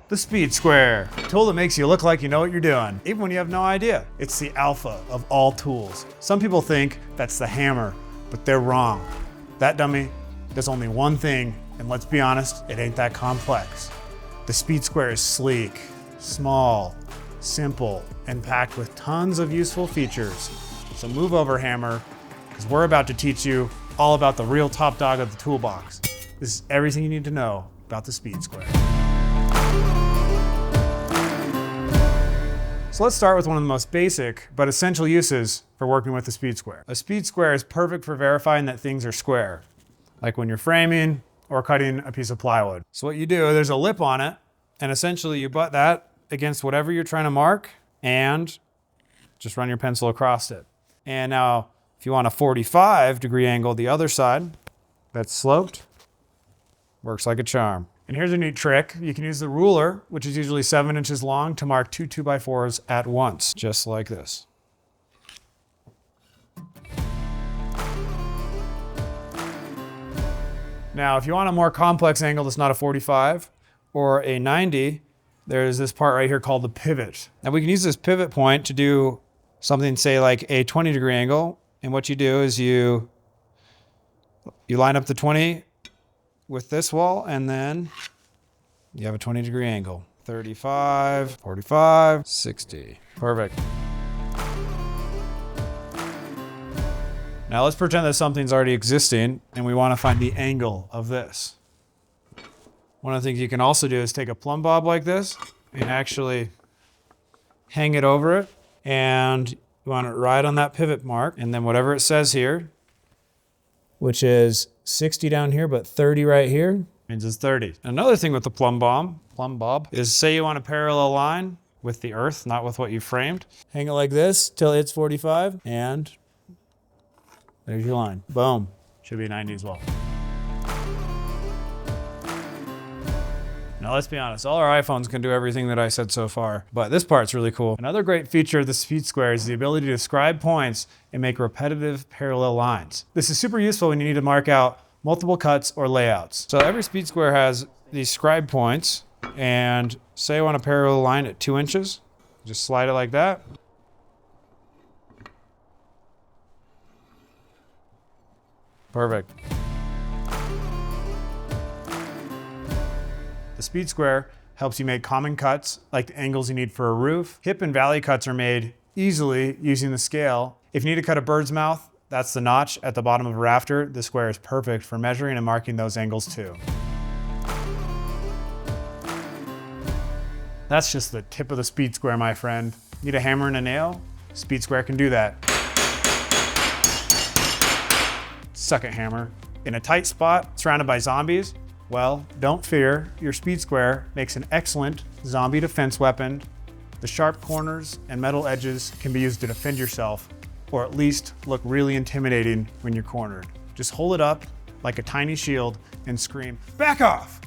The speed square, a tool that makes you look like you know what you're doing, even when you have no idea. It's the alpha of all tools. Some people think that's the hammer, but they're wrong. That dummy does only one thing, and let's be honest, it ain't that complex. The speed square is sleek, small, simple, and packed with tons of useful features. So move over, hammer, because we're about to teach you all about the real top dog of the toolbox. This is everything you need to know about the speed square. So let's start with one of the most basic but essential uses for working with the speed square. A speed square is perfect for verifying that things are square, like when you're framing or cutting a piece of plywood. So what you do, there's a lip on it, and essentially you butt that against whatever you're trying to mark and just run your pencil across it. And now, if you want a 45-degree angle, the other side that's sloped, works like a charm. And here's a neat trick. You can use the ruler, which is usually 7 inches long, to mark two 2x4s at once, just like this. Now, if you want a more complex angle that's not a 45 or a 90, there's this part right here called the pivot. And we can use this pivot point to do something, say like a 20-degree angle. And what you do is you line up the 20 with this wall, and then you have a 20-degree angle. 35, 45, 60. Perfect. Now let's pretend that something's already existing and we want to find the angle of this. One of the things you can also do is take a plumb bob like this and actually hang it over it, and you want it right on that pivot mark, and then whatever it says here, which is 60 down here, but 30 right here, means it's 30. Another thing with the plumb bob, is say you want a parallel line with the earth, not with what you framed. Hang it like this till it's 45, and there's your line. Boom. Should be 90 as well. Now let's be honest, all our iPhones can do everything that I said so far, but this part's really cool. Another great feature of the speed square is the ability to describe points and make repetitive parallel lines. This is super useful when you need to mark out multiple cuts or layouts. So every speed square has these scribe points, and say I want a parallel line at 2 inches, just slide it like that. Perfect. The speed square helps you make common cuts, like the angles you need for a roof. Hip and valley cuts are made easily using the scale. If you need to cut a bird's mouth, that's the notch at the bottom of a rafter. The square is perfect for measuring and marking those angles too. That's just the tip of the speed square, my friend. Need a hammer and a nail? Speed square can do that. Suck it, hammer. In a tight spot, surrounded by zombies, well, don't fear, your speed square makes an excellent zombie defense weapon. The sharp corners and metal edges can be used to defend yourself, or at least look really intimidating when you're cornered. Just hold it up like a tiny shield and scream, "Back off!"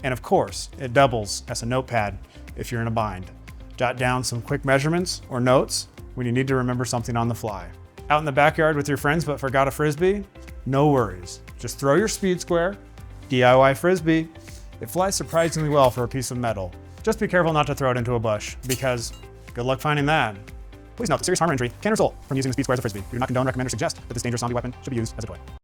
And of course, it doubles as a notepad if you're in a bind. Jot down some quick measurements or notes when you need to remember something on the fly. Out in the backyard with your friends but forgot a Frisbee? No worries. Just throw your speed square, DIY Frisbee. It flies surprisingly well for a piece of metal. Just be careful not to throw it into a bush, because good luck finding that. Please note that serious harm or injury can result from using the speed square as a Frisbee. We do not condone, recommend, or suggest that this dangerous zombie weapon should be used as a toy.